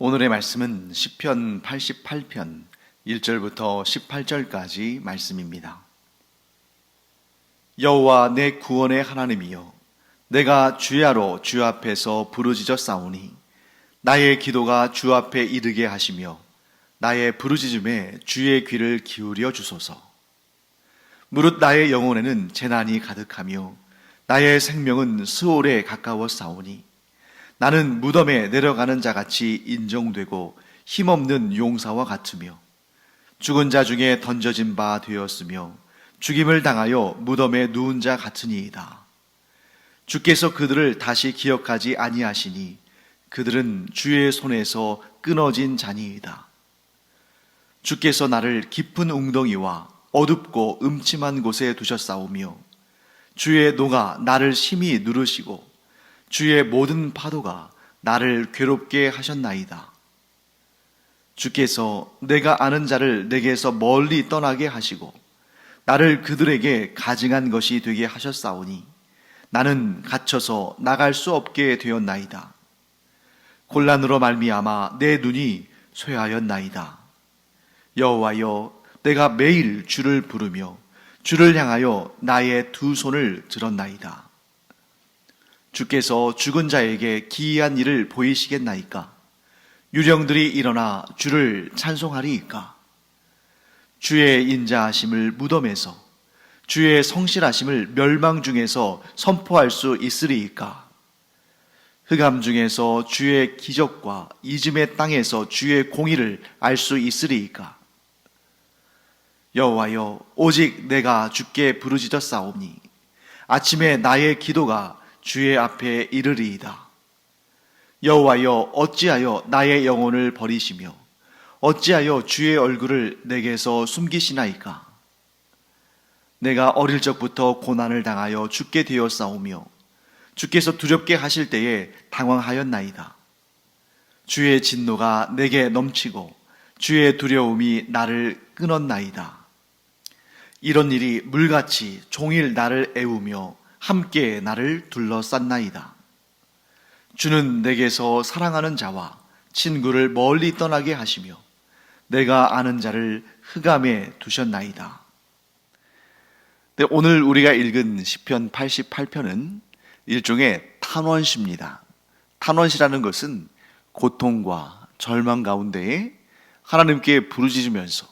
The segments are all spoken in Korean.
오늘의 말씀은 시편 88편 1절부터 18절까지 말씀입니다. 여호와 내 구원의 하나님이여, 내가 주야로 주 앞에서 부르짖어 싸우니 나의 기도가 주 앞에 이르게 하시며 나의 부르짖음에 주의 귀를 기울여 주소서. 무릇 나의 영혼에는 재난이 가득하며 나의 생명은 스올에 가까워 싸우니 나는 무덤에 내려가는 자같이 인정되고 힘없는 용사와 같으며 죽은 자 중에 던져진 바 되었으며 죽임을 당하여 무덤에 누운 자 같으니이다. 주께서 그들을 다시 기억하지 아니하시니 그들은 주의 손에서 끊어진 자니이다. 주께서 나를 깊은 웅덩이와 어둡고 음침한 곳에 두셨사오며 주의 노가 나를 심히 누르시고 주의 모든 파도가 나를 괴롭게 하셨나이다. 주께서 내가 아는 자를 내게서 멀리 떠나게 하시고 나를 그들에게 가증한 것이 되게 하셨사오니 나는 갇혀서 나갈 수 없게 되었나이다. 곤란으로 말미암아 내 눈이 쇠하였나이다. 여호와여, 내가 매일 주를 부르며 주를 향하여 나의 두 손을 들었나이다. 주께서 죽은 자에게 기이한 일을 보이시겠나이까? 유령들이 일어나 주를 찬송하리이까? 주의 인자하심을 무덤에서, 주의 성실하심을 멸망 중에서 선포할 수 있으리이까? 흑암 중에서 주의 기적과 이즘의 땅에서 주의 공의를 알 수 있으리이까? 여호와여, 오직 내가 주께 부르짖었사오니 아침에 나의 기도가 주의 앞에 이르리이다. 여호와여, 어찌하여 나의 영혼을 버리시며 어찌하여 주의 얼굴을 내게서 숨기시나이까? 내가 어릴 적부터 고난을 당하여 죽게 되었사오며 주께서 두렵게 하실 때에 당황하였나이다. 주의 진노가 내게 넘치고 주의 두려움이 나를 끊었나이다. 이런 일이 물같이 종일 나를 애우며 함께 나를 둘러쌌나이다. 주는 내게서 사랑하는 자와 친구를 멀리 떠나게 하시며 내가 아는 자를 흑암에 두셨나이다. 네, 오늘 우리가 읽은 시편 88편은 일종의 탄원시입니다. 탄원시라는 것은 고통과 절망 가운데에 하나님께 부르짖으면서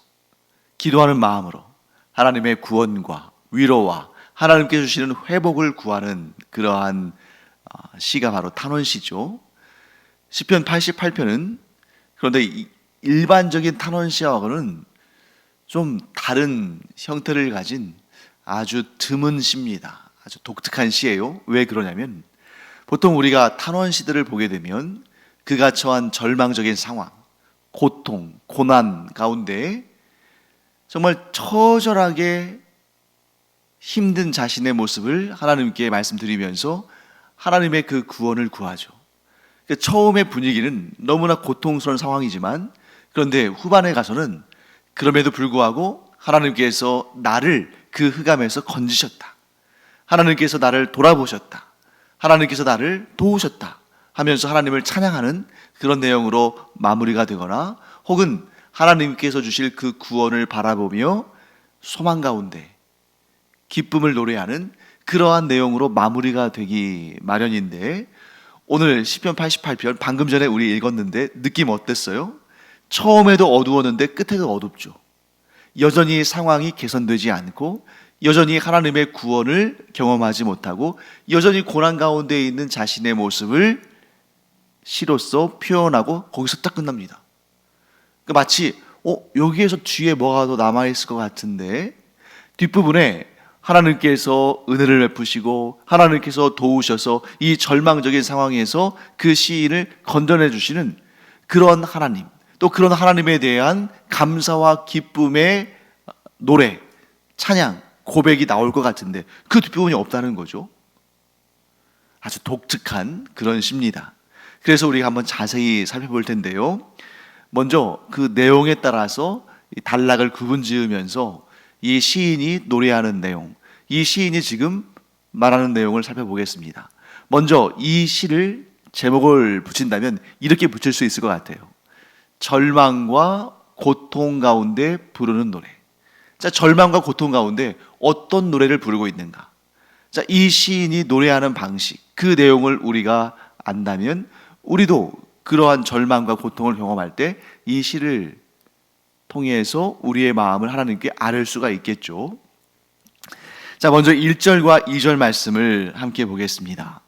기도하는 마음으로 하나님의 구원과 위로와 하나님께 주시는 회복을 구하는 그러한 시가 바로 탄원시죠. 시편 88편은 그런데 일반적인 탄원시하고는 좀 다른 형태를 가진 아주 드문 시입니다. 아주 독특한 시예요. 왜 그러냐면 보통 우리가 탄원시들을 보게 되면 그가 처한 절망적인 상황, 고통, 고난 가운데 정말 처절하게 힘든 자신의 모습을 하나님께 말씀드리면서 하나님의 그 구원을 구하죠. 그러니까 처음의 분위기는 너무나 고통스러운 상황이지만 그런데 후반에 가서는 그럼에도 불구하고 하나님께서 나를 그 흑암에서 건지셨다. 하나님께서 나를 돌아보셨다. 하나님께서 나를 도우셨다 하면서 하나님을 찬양하는 그런 내용으로 마무리가 되거나 혹은 하나님께서 주실 그 구원을 바라보며 소망 가운데 기쁨을 노래하는 그러한 내용으로 마무리가 되기 마련인데 오늘 시편 88편 방금 전에 우리 읽었는데 느낌 어땠어요? 처음에도 어두웠는데 끝에도 어둡죠. 여전히 상황이 개선되지 않고 여전히 하나님의 구원을 경험하지 못하고 여전히 고난 가운데 있는 자신의 모습을 시로써 표현하고 거기서 딱 끝납니다. 그러니까 마치 여기에서 뒤에 뭐가 더 남아있을 것 같은데 뒷부분에 하나님께서 은혜를 베푸시고 하나님께서 도우셔서 이 절망적인 상황에서 그 시인을 건져내 주시는 그런 하나님, 또 그런 하나님에 대한 감사와 기쁨의 노래, 찬양, 고백이 나올 것 같은데 그 뒷부분이 없다는 거죠. 아주 독특한 그런 시입니다. 그래서 우리가 한번 자세히 살펴볼 텐데요. 먼저 그 내용에 따라서 단락을 구분 지으면서 이 시인이 노래하는 내용, 이 시인이 지금 말하는 내용을 살펴보겠습니다. 먼저 이 시를 제목을 붙인다면 이렇게 붙일 수 있을 것 같아요. 절망과 고통 가운데 부르는 노래. 자, 절망과 고통 가운데 어떤 노래를 부르고 있는가? 자, 이 시인이 노래하는 방식, 그 내용을 우리가 안다면 우리도 그러한 절망과 고통을 경험할 때 이 시를 통해서 우리의 마음을 하나님께 아뢰 수가 있겠죠. 자, 먼저 1절과 2절 말씀을 함께 보겠습니다.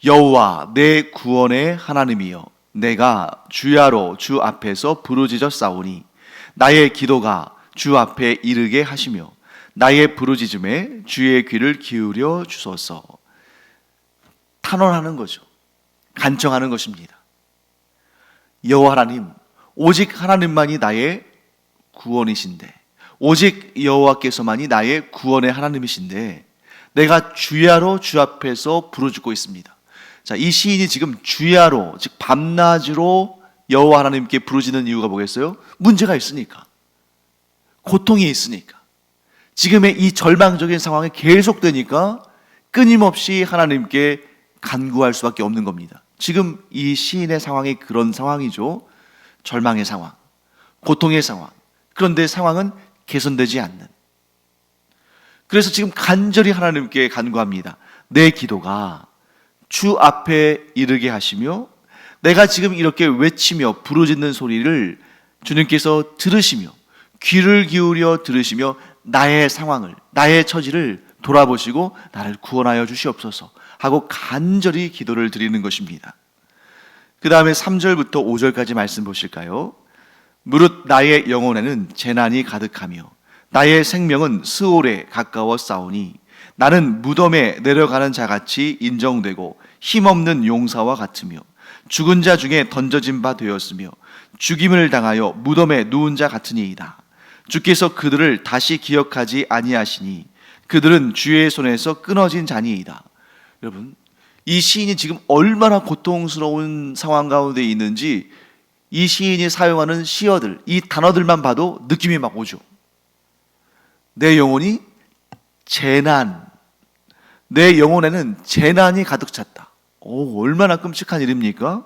여호와 내 구원의 하나님이여, 내가 주야로 주 앞에서 부르짖어 싸우니 나의 기도가 주 앞에 이르게 하시며 나의 부르짖음에 주의 귀를 기울여 주소서. 탄원하는 거죠. 간청하는 것입니다. 여호와 하나님, 오직 하나님만이 나의 구원이신데, 오직 여호와께서만이 나의 구원의 하나님이신데 내가 주야로 주 앞에서 부르짖고 있습니다. 자, 이 시인이 지금 주야로, 즉 밤낮으로 여호와 하나님께 부르짖는 이유가 뭐겠어요? 문제가 있으니까, 고통이 있으니까, 지금의 이 절망적인 상황이 계속되니까 끊임없이 하나님께 간구할 수밖에 없는 겁니다. 지금 이 시인의 상황이 그런 상황이죠. 절망의 상황, 고통의 상황. 그런데 상황은 개선되지 않는. 그래서 지금 간절히 하나님께 간구합니다. 내 기도가 주 앞에 이르게 하시며, 내가 지금 이렇게 외치며 부르짖는 소리를 주님께서 들으시며 귀를 기울여 들으시며 나의 상황을, 나의 처지를 돌아보시고 나를 구원하여 주시옵소서 하고 간절히 기도를 드리는 것입니다. 그 다음에 3절부터 5절까지 말씀 보실까요? 무릇 나의 영혼에는 재난이 가득하며 나의 생명은 스올에 가까워 싸우니 나는 무덤에 내려가는 자같이 인정되고 힘없는 용사와 같으며 죽은 자 중에 던져진 바 되었으며 죽임을 당하여 무덤에 누운 자 같으니이다. 주께서 그들을 다시 기억하지 아니하시니 그들은 주의 손에서 끊어진 자니이다. 여러분, 이 시인이 지금 얼마나 고통스러운 상황 가운데 있는지 이 시인이 사용하는 시어들, 이 단어들만 봐도 느낌이 막 오죠. 내 영혼이 재난, 내 영혼에는 재난이 가득 찼다. 얼마나 끔찍한 일입니까?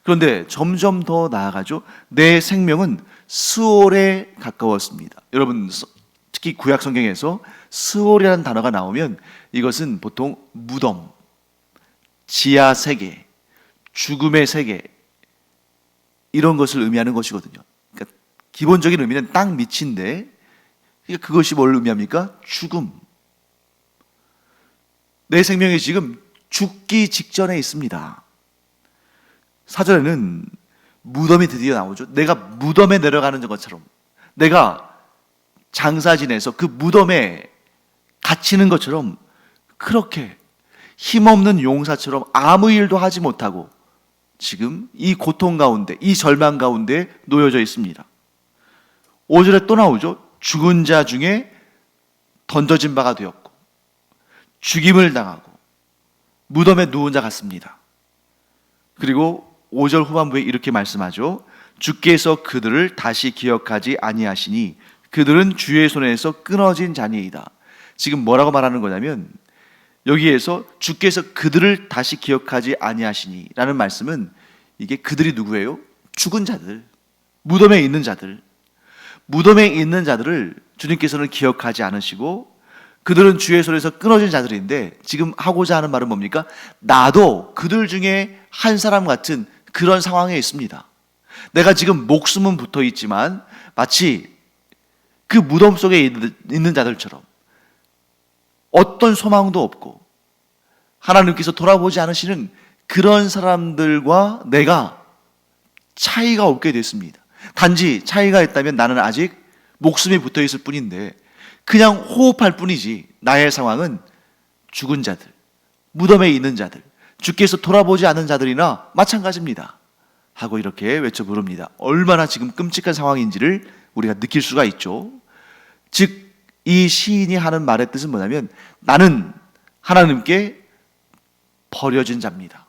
그런데 점점 더 나아가죠. 내 생명은 스올에 가까웠습니다. 여러분, 특히 구약 성경에서 스올이라는 단어가 나오면 이것은 보통 무덤, 지하 세계, 죽음의 세계, 이런 것을 의미하는 것이거든요. 그러니까 기본적인 의미는 땅 밑인데, 그것이 뭘 의미합니까? 죽음. 내 생명이 지금 죽기 직전에 있습니다. 사전에는 무덤이 드디어 나오죠. 내가 무덤에 내려가는 것처럼, 내가 장사 지내서 그 무덤에 갇히는 것처럼, 그렇게 힘없는 용사처럼 아무 일도 하지 못하고 지금 이 고통 가운데, 이 절망 가운데 놓여져 있습니다. 5절에 또 나오죠. 죽은 자 중에 던져진 바가 되었고 죽임을 당하고 무덤에 누운 자 같습니다. 그리고 5절 후반부에 이렇게 말씀하죠. 주께서 그들을 다시 기억하지 아니하시니 그들은 주의 손에서 끊어진 자니이다. 지금 뭐라고 말하는 거냐면, 여기에서 주께서 그들을 다시 기억하지 아니하시니 라는 말씀은, 이게 그들이 누구예요? 죽은 자들, 무덤에 있는 자들. 무덤에 있는 자들을 주님께서는 기억하지 않으시고 그들은 주의 손에서 끊어진 자들인데, 지금 하고자 하는 말은 뭡니까? 나도 그들 중에 한 사람 같은 그런 상황에 있습니다. 내가 지금 목숨은 붙어 있지만 마치 그 무덤 속에 있는 자들처럼 어떤 소망도 없고 하나님께서 돌아보지 않으시는 그런 사람들과 내가 차이가 없게 됐습니다. 단지 차이가 있다면 나는 아직 목숨이 붙어 있을 뿐인데 그냥 호흡할 뿐이지, 나의 상황은 죽은 자들, 무덤에 있는 자들, 주께서 돌아보지 않은 자들이나 마찬가지입니다 하고 이렇게 외쳐 부릅니다. 얼마나 지금 끔찍한 상황인지를 우리가 느낄 수가 있죠. 즉 이 시인이 하는 말의 뜻은 뭐냐면, 나는 하나님께 버려진 자입니다.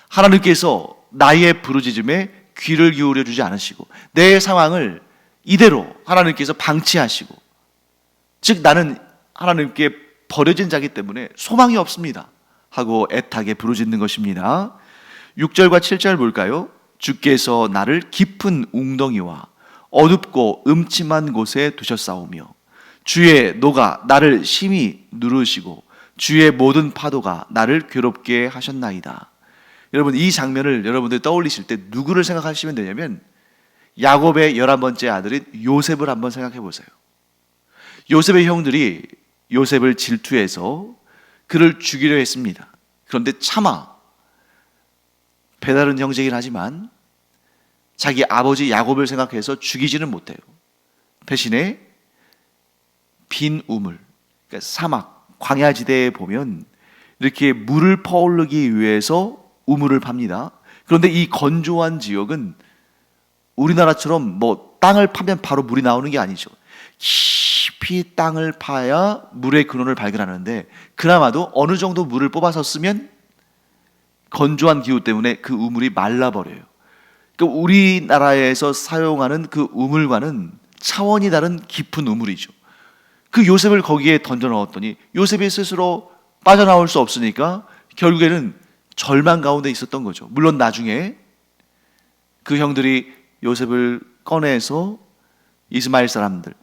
하나님께서 나의 부르짖음에 귀를 기울여 주지 않으시고 내 상황을 이대로 하나님께서 방치하시고, 즉 나는 하나님께 버려진 자이기 때문에 소망이 없습니다 하고 애타게 부르짖는 것입니다. 6절과 7절 볼까요? 주께서 나를 깊은 웅덩이와 어둡고 음침한 곳에 두셨사오며 주의 노가 나를 심히 누르시고 주의 모든 파도가 나를 괴롭게 하셨나이다. 여러분, 이 장면을 여러분들 떠올리실 때 누구를 생각하시면 되냐면 야곱의 11번째 아들인 요셉을 한번 생각해 보세요. 요셉의 형들이 요셉을 질투해서 그를 죽이려 했습니다. 그런데 차마 배다른 형제이긴 하지만 자기 아버지 야곱을 생각해서 죽이지는 못해요. 대신에 빈 우물, 그러니까 사막, 광야지대에 보면 이렇게 물을 퍼오르기 위해서 우물을 팝니다. 그런데 이 건조한 지역은 우리나라처럼 뭐 땅을 파면 바로 물이 나오는 게 아니죠. 깊이 땅을 파야 물의 근원을 발견하는데 그나마도 어느 정도 물을 뽑아서 쓰면 건조한 기후 때문에 그 우물이 말라버려요. 그러니까 우리나라에서 사용하는 그 우물과는 차원이 다른 깊은 우물이죠. 그 요셉을 거기에 던져 넣었더니 요셉이 스스로 빠져나올 수 없으니까 결국에는 절망 가운데 있었던 거죠. 물론 나중에 그 형들이 요셉을 꺼내서 이스마엘 사람들,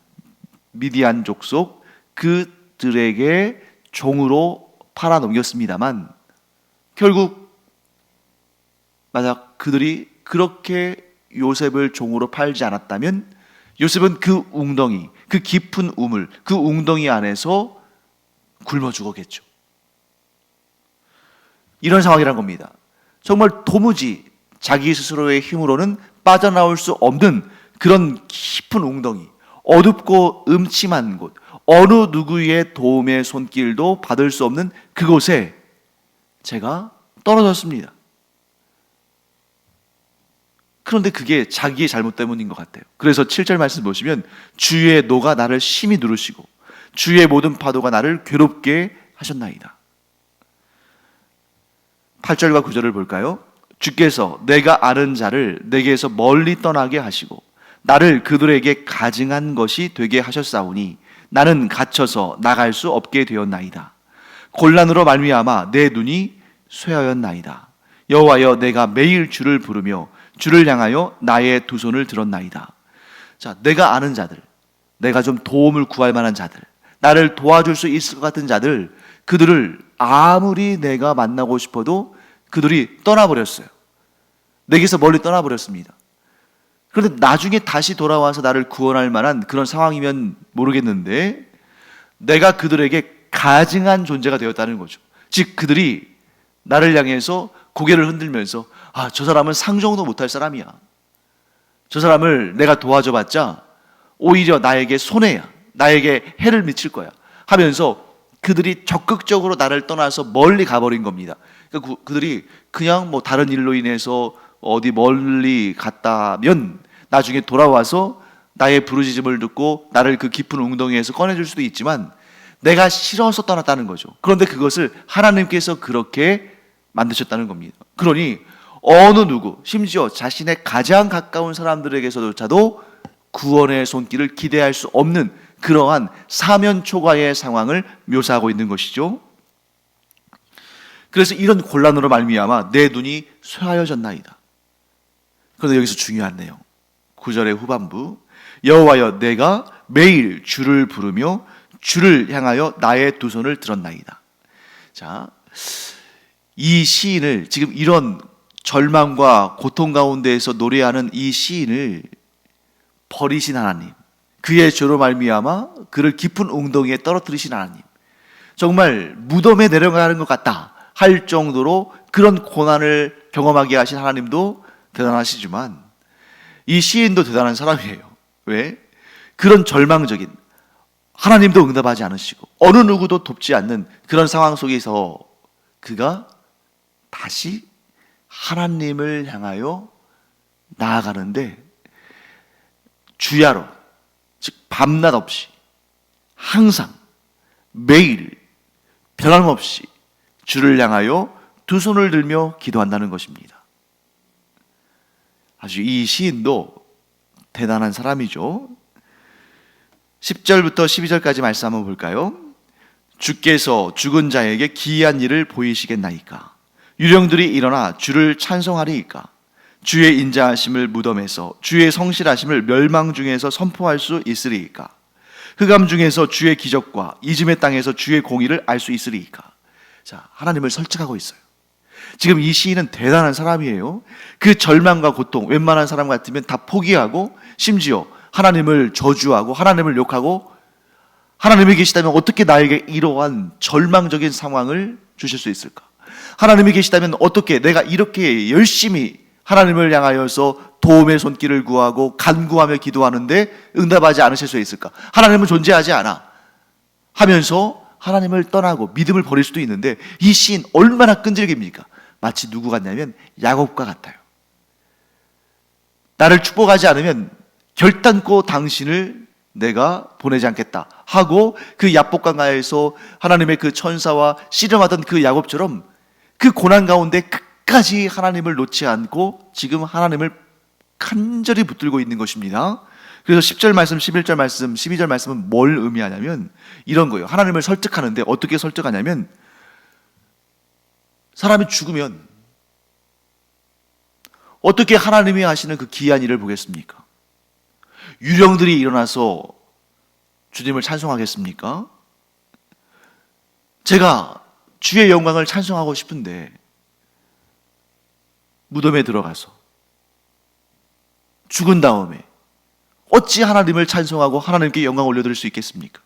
미디안 족속 그들에게 종으로 팔아 넘겼습니다만 결국 만약 그들이 그렇게 요셉을 종으로 팔지 않았다면 요셉은 그 웅덩이, 그 깊은 우물, 그 웅덩이 안에서 굶어 죽었겠죠. 이런 상황이란 겁니다. 정말 도무지 자기 스스로의 힘으로는 빠져나올 수 없는 그런 깊은 웅덩이, 어둡고 음침한 곳, 어느 누구의 도움의 손길도 받을 수 없는 그곳에 제가 떨어졌습니다. 그런데 그게 자기의 잘못 때문인 것 같아요. 그래서 7절 말씀 보시면 주의 노가 나를 심히 누르시고 주의 모든 파도가 나를 괴롭게 하셨나이다. 8절과 9절을 볼까요? 주께서 내가 아는 자를 내게서 멀리 떠나게 하시고 나를 그들에게 가증한 것이 되게 하셨사오니 나는 갇혀서 나갈 수 없게 되었나이다. 곤란으로 말미암아 내 눈이 쇠하였나이다. 여호와여, 내가 매일 주를 부르며 주를 향하여 나의 두 손을 들었나이다. 자, 내가 아는 자들, 내가 좀 도움을 구할 만한 자들, 나를 도와줄 수 있을 것 같은 자들, 그들을 아무리 내가 만나고 싶어도 그들이 떠나버렸어요. 내게서 멀리 떠나버렸습니다. 그런데 나중에 다시 돌아와서 나를 구원할 만한 그런 상황이면 모르겠는데 내가 그들에게 가증한 존재가 되었다는 거죠. 즉 그들이 나를 향해서 고개를 흔들면서 저 사람은 상종도 못할 사람이야. 저 사람을 내가 도와줘봤자 오히려 나에게 손해야. 나에게 해를 미칠 거야. 하면서 그들이 적극적으로 나를 떠나서 멀리 가버린 겁니다. 그러니까 그들이 그냥 뭐 다른 일로 인해서 어디 멀리 갔다면 나중에 돌아와서 나의 부르짖음을 듣고 나를 그 깊은 웅덩이에서 꺼내줄 수도 있지만 내가 싫어서 떠났다는 거죠. 그런데 그것을 하나님께서 그렇게 만드셨다는 겁니다. 그러니 어느 누구, 심지어 자신의 가장 가까운 사람들에게서조차도 구원의 손길을 기대할 수 없는 그러한 사면초가의 상황을 묘사하고 있는 것이죠. 그래서 이런 곤란으로 말미암아 내 눈이 쇠하여졌나이다. 그런데 여기서 중요한 내용, 9절의 후반부, 여호와여, 내가 매일 주를 부르며 주를 향하여 나의 두 손을 들었나이다. 자, 이 시인을 지금 이런 절망과 고통 가운데에서 노래하는 이 시인을 버리신 하나님, 그의 죄로 말미암아 그를 깊은 웅덩이에 떨어뜨리신 하나님, 정말 무덤에 내려가는 것 같다 할 정도로 그런 고난을 경험하게 하신 하나님도 대단하시지만 이 시인도 대단한 사람이에요. 왜? 그런 절망적인, 하나님도 응답하지 않으시고 어느 누구도 돕지 않는 그런 상황 속에서 그가 다시 하나님을 향하여 나아가는데 주야로, 즉 밤낮 없이 항상 매일 변함없이 주를 향하여 두 손을 들며 기도한다는 것입니다. 아주 이 시인도 대단한 사람이죠. 10절부터 12절까지 말씀 한번 볼까요? 주께서 죽은 자에게 기이한 일을 보이시겠나이까? 유령들이 일어나 주를 찬송하리이까? 주의 인자하심을 무덤에서, 주의 성실하심을 멸망 중에서 선포할 수 있으리이까? 흑암 중에서 주의 기적과 이즘의 땅에서 주의 공의를 알 수 있으리이까? 자, 하나님을 설득하고 있어요. 지금 이 시인은 대단한 사람이에요. 그 절망과 고통, 웬만한 사람 같으면 다 포기하고 심지어 하나님을 저주하고 하나님을 욕하고, 하나님이 계시다면 어떻게 나에게 이러한 절망적인 상황을 주실 수 있을까? 하나님이 계시다면 어떻게 내가 이렇게 열심히 하나님을 향하여서 도움의 손길을 구하고 간구하며 기도하는데 응답하지 않으실 수 있을까? 하나님은 존재하지 않아 하면서 하나님을 떠나고 믿음을 버릴 수도 있는데, 이 시인 얼마나 끈질깁니까? 마치 누구 같냐면 야곱과 같아요. 나를 축복하지 않으면 결단코 당신을 내가 보내지 않겠다 하고, 그 야복강가에서 하나님의 그 천사와 씨름하던 그 야곱처럼 그 고난 가운데 끝까지 하나님을 놓지 않고 지금 하나님을 간절히 붙들고 있는 것입니다. 그래서 10절 말씀, 11절 말씀, 12절 말씀은 뭘 의미하냐면 이런 거예요. 하나님을 설득하는데 어떻게 설득하냐면, 사람이 죽으면 어떻게 하나님이 하시는 그 기이한 일을 보겠습니까? 유령들이 일어나서 주님을 찬송하겠습니까? 제가 주의 영광을 찬송하고 싶은데 무덤에 들어가서 죽은 다음에 어찌 하나님을 찬송하고 하나님께 영광 올려드릴 수 있겠습니까?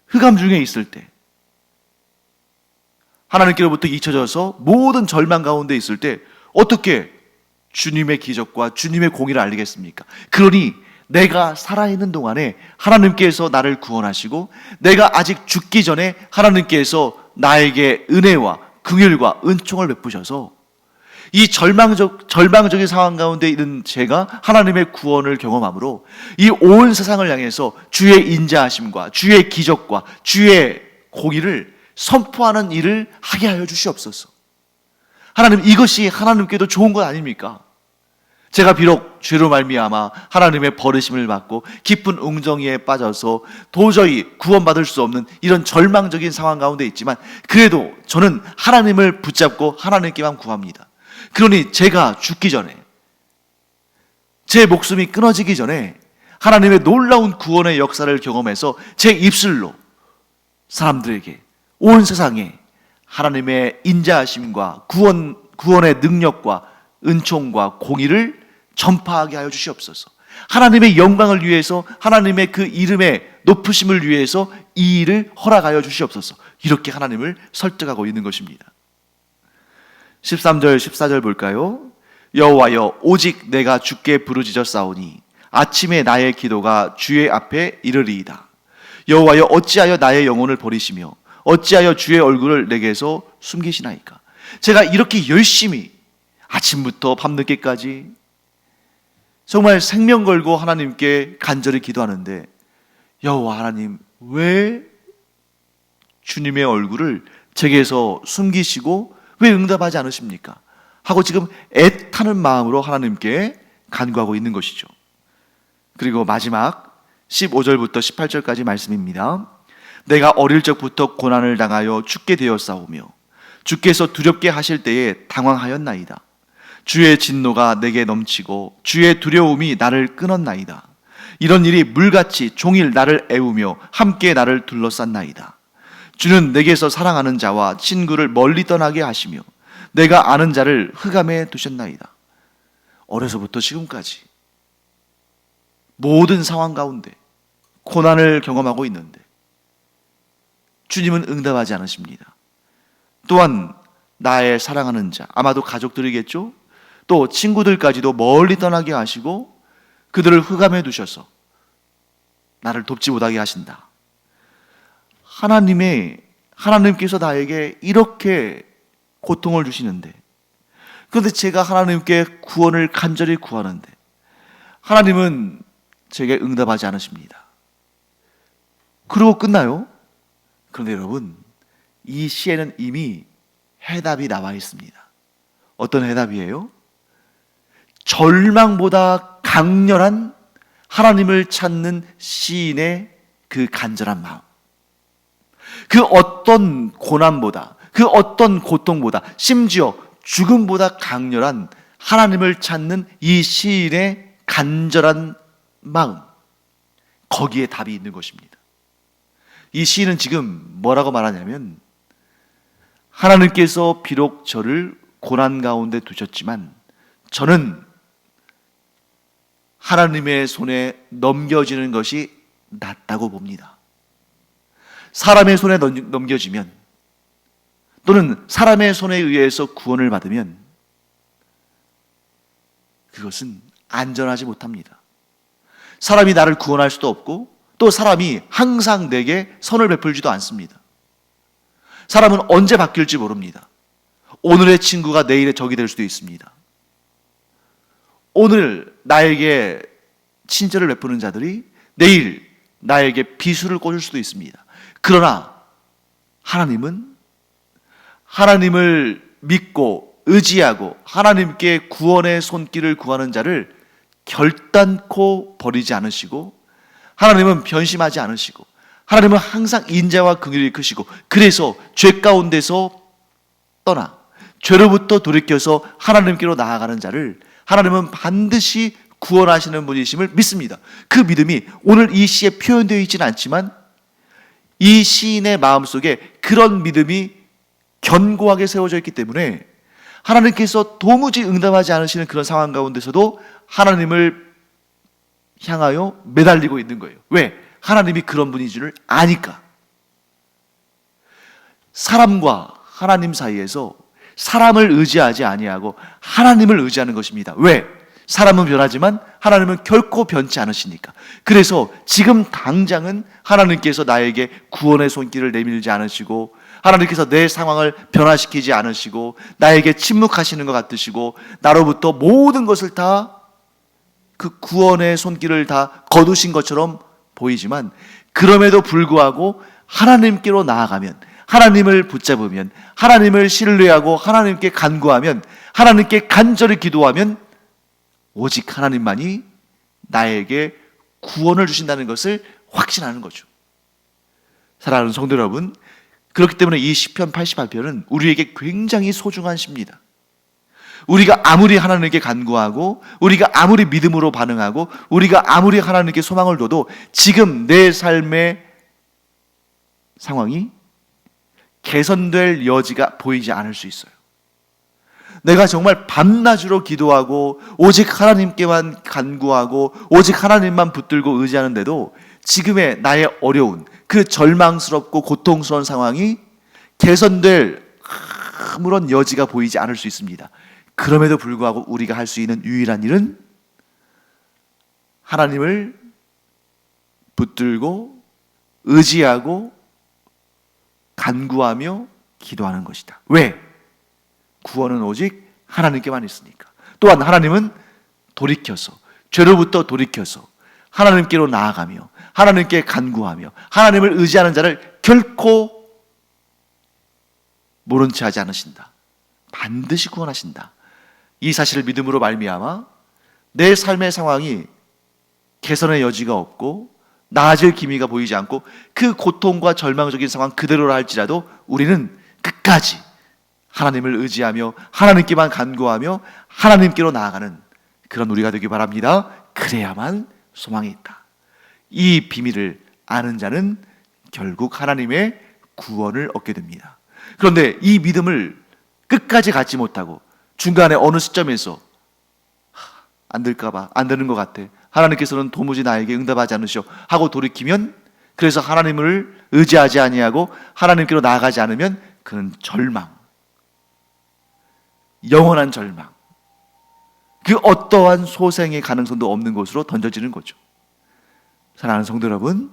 흑암 중에 있을 때, 하나님께로부터 잊혀져서 모든 절망 가운데 있을 때 어떻게 주님의 기적과 주님의 공의를 알리겠습니까? 그러니 내가 살아있는 동안에 하나님께서 나를 구원하시고, 내가 아직 죽기 전에 하나님께서 나에게 은혜와 긍휼과 은총을 베푸셔서 이 절망적인 상황 가운데 있는 제가 하나님의 구원을 경험함으로 이 온 세상을 향해서 주의 인자하심과 주의 기적과 주의 공의를 선포하는 일을 하게 하여 주시옵소서. 하나님, 이것이 하나님께도 좋은 것 아닙니까? 제가 비록 죄로 말미암아 하나님의 버리심을 받고 깊은 웅정이에 빠져서 도저히 구원받을 수 없는 이런 절망적인 상황 가운데 있지만, 그래도 저는 하나님을 붙잡고 하나님께만 구합니다. 그러니 제가 죽기 전에, 제 목숨이 끊어지기 전에 하나님의 놀라운 구원의 역사를 경험해서 제 입술로 사람들에게, 온 세상에 하나님의 인자하심과 구원의 능력과 은총과 공의를 전파하게 하여 주시옵소서. 하나님의 영광을 위해서, 하나님의 그 이름의 높으심을 위해서 이 일을 허락하여 주시옵소서. 이렇게 하나님을 설득하고 있는 것입니다. 13절 14절 볼까요? 여호와여, 오직 내가 주께 부르짖어 싸우니 아침에 나의 기도가 주의 앞에 이르리이다. 여호와여, 어찌하여 나의 영혼을 버리시며 어찌하여 주의 얼굴을 내게서 숨기시나이까? 제가 이렇게 열심히 아침부터 밤늦게까지 정말 생명 걸고 하나님께 간절히 기도하는데, 여호와 하나님, 왜 주님의 얼굴을 제게서 숨기시고 왜 응답하지 않으십니까? 하고 지금 애타는 마음으로 하나님께 간구하고 있는 것이죠. 그리고 마지막 15절부터 18절까지 말씀입니다. 내가 어릴 적부터 고난을 당하여 죽게 되었사오며 주께서 두렵게 하실 때에 당황하였나이다. 주의 진노가 내게 넘치고 주의 두려움이 나를 끊었나이다. 이런 일이 물같이 종일 나를 애우며 함께 나를 둘러쌌나이다. 주는 내게서 사랑하는 자와 친구를 멀리 떠나게 하시며 내가 아는 자를 흑암에 두셨나이다. 어려서부터 지금까지 모든 상황 가운데 고난을 경험하고 있는데 주님은 응답하지 않으십니다. 또한 나의 사랑하는 자, 아마도 가족들이겠죠? 또 친구들까지도 멀리 떠나게 하시고 그들을 흑암에 두셔서 나를 돕지 못하게 하신다. 하나님께서 나에게 이렇게 고통을 주시는데, 그런데 제가 하나님께 구원을 간절히 구하는데 하나님은 제게 응답하지 않으십니다. 그러고 끝나요? 그런데 여러분, 이 시에는 이미 해답이 나와 있습니다. 어떤 해답이에요? 절망보다 강렬한 하나님을 찾는 시인의 그 간절한 마음, 그 어떤 고난보다, 그 어떤 고통보다, 심지어 죽음보다 강렬한 하나님을 찾는 이 시인의 간절한 마음, 거기에 답이 있는 것입니다. 이 시인은 지금 뭐라고 말하냐면, 하나님께서 비록 저를 고난 가운데 두셨지만 저는 하나님의 손에 넘겨지는 것이 낫다고 봅니다. 사람의 손에 넘겨지면, 또는 사람의 손에 의해서 구원을 받으면 그것은 안전하지 못합니다. 사람이 나를 구원할 수도 없고, 또 사람이 항상 내게 선을 베풀지도 않습니다. 사람은 언제 바뀔지 모릅니다. 오늘의 친구가 내일의 적이 될 수도 있습니다. 오늘 나에게 친절을 베푸는 자들이 내일 나에게 비수를 꽂을 수도 있습니다. 그러나 하나님은 하나님을 믿고 의지하고 하나님께 구원의 손길을 구하는 자를 결단코 버리지 않으시고, 하나님은 변심하지 않으시고, 하나님은 항상 인자와 긍휼이 크시고, 그래서 죄 가운데서 떠나 죄로부터 돌이켜서 하나님께로 나아가는 자를 하나님은 반드시 구원하시는 분이심을 믿습니다. 그 믿음이 오늘 이 시에 표현되어 있지는 않지만 이 시인의 마음속에 그런 믿음이 견고하게 세워져 있기 때문에 하나님께서 도무지 응답하지 않으시는 그런 상황 가운데서도 하나님을 향하여 매달리고 있는 거예요. 왜? 하나님이 그런 분인 줄을 아니까. 사람과 하나님 사이에서 사람을 의지하지 아니하고 하나님을 의지하는 것입니다. 왜? 사람은 변하지만 하나님은 결코 변치 않으시니까. 그래서 지금 당장은 하나님께서 나에게 구원의 손길을 내밀지 않으시고, 하나님께서 내 상황을 변화시키지 않으시고, 나에게 침묵하시는 것 같으시고, 나로부터 모든 것을 다 그 구원의 손길을 다 거두신 것처럼 보이지만, 그럼에도 불구하고 하나님께로 나아가면, 하나님을 붙잡으면, 하나님을 신뢰하고 하나님께 간구하면, 하나님께 간절히 기도하면 오직 하나님만이 나에게 구원을 주신다는 것을 확신하는 거죠. 사랑하는 성도 여러분, 그렇기 때문에 이 시편 88편은 우리에게 굉장히 소중한 시입니다. 우리가 아무리 하나님께 간구하고, 우리가 아무리 믿음으로 반응하고, 우리가 아무리 하나님께 소망을 둬도 지금 내 삶의 상황이 개선될 여지가 보이지 않을 수 있어요. 내가 정말 밤낮으로 기도하고 오직 하나님께만 간구하고 오직 하나님만 붙들고 의지하는데도 지금의 나의 어려운 그 절망스럽고 고통스러운 상황이 개선될 아무런 여지가 보이지 않을 수 있습니다. 그럼에도 불구하고 우리가 할 수 있는 유일한 일은 하나님을 붙들고 의지하고 간구하며 기도하는 것이다. 왜? 구원은 오직 하나님께만 있으니까. 또한 하나님은 돌이켜서, 죄로부터 돌이켜서 하나님께로 나아가며 하나님께 간구하며 하나님을 의지하는 자를 결코 모른 채 하지 않으신다. 반드시 구원하신다. 이 사실을 믿음으로 말미암아 내 삶의 상황이 개선의 여지가 없고 나아질 기미가 보이지 않고 그 고통과 절망적인 상황 그대로라 할지라도 우리는 끝까지 하나님을 의지하며 하나님께만 간구하며 하나님께로 나아가는 그런 우리가 되기 바랍니다. 그래야만 소망이 있다. 이 비밀을 아는 자는 결국 하나님의 구원을 얻게 됩니다. 그런데 이 믿음을 끝까지 갖지 못하고 중간에 어느 시점에서 안 될까봐, 안 되는 것 같아, 하나님께서는 도무지 나에게 응답하지 않으셔 하고 돌이키면, 그래서 하나님을 의지하지 아니하고 하나님께로 나아가지 않으면 그는 절망, 영원한 절망, 그 어떠한 소생의 가능성도 없는 곳으로 던져지는 거죠. 사랑하는 성도 여러분,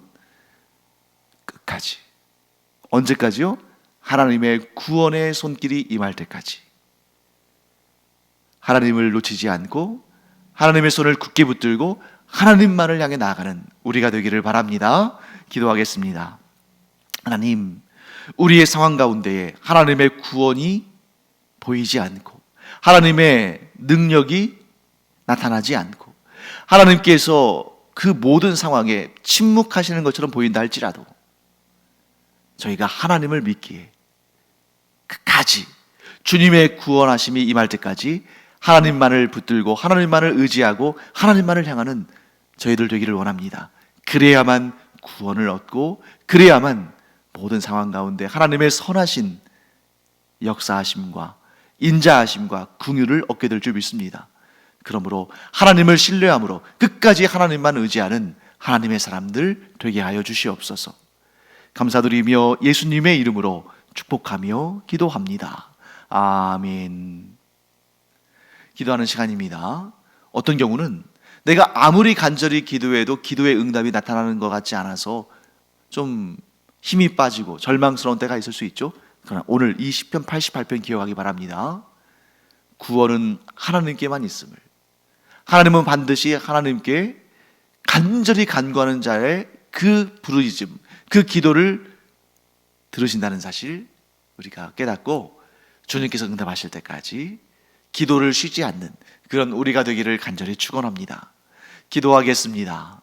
끝까지, 언제까지요? 하나님의 구원의 손길이 임할 때까지 하나님을 놓치지 않고 하나님의 손을 굳게 붙들고 하나님만을 향해 나아가는 우리가 되기를 바랍니다. 기도하겠습니다. 하나님, 우리의 상황 가운데에 하나님의 구원이 보이지 않고 하나님의 능력이 나타나지 않고 하나님께서 그 모든 상황에 침묵하시는 것처럼 보인다 할지라도 저희가 하나님을 믿기에 끝까지 주님의 구원하심이 임할 때까지 하나님만을 붙들고 하나님만을 의지하고 하나님만을 향하는 저희들 되기를 원합니다. 그래야만 구원을 얻고 그래야만 모든 상황 가운데 하나님의 선하신 역사하심과 인자하심과 긍휼을 얻게 될 줄 믿습니다. 그러므로 하나님을 신뢰함으로 끝까지 하나님만 의지하는 하나님의 사람들 되게 하여 주시옵소서. 감사드리며 예수님의 이름으로 축복하며 기도합니다. 아멘. 기도하는 시간입니다. 어떤 경우는 내가 아무리 간절히 기도해도 기도의 응답이 나타나는 것 같지 않아서 좀 힘이 빠지고 절망스러운 때가 있을 수 있죠. 그러나 오늘 이 시편 88편 기억하기 바랍니다. 구원은 하나님께만 있음을, 하나님은 반드시 하나님께 간절히 간구하는 자의 그 부르짖음, 그 기도를 들으신다는 사실 우리가 깨닫고 주님께서 응답하실 때까지 기도를 쉬지 않는 그런 우리가 되기를 간절히 축원합니다. 기도하겠습니다.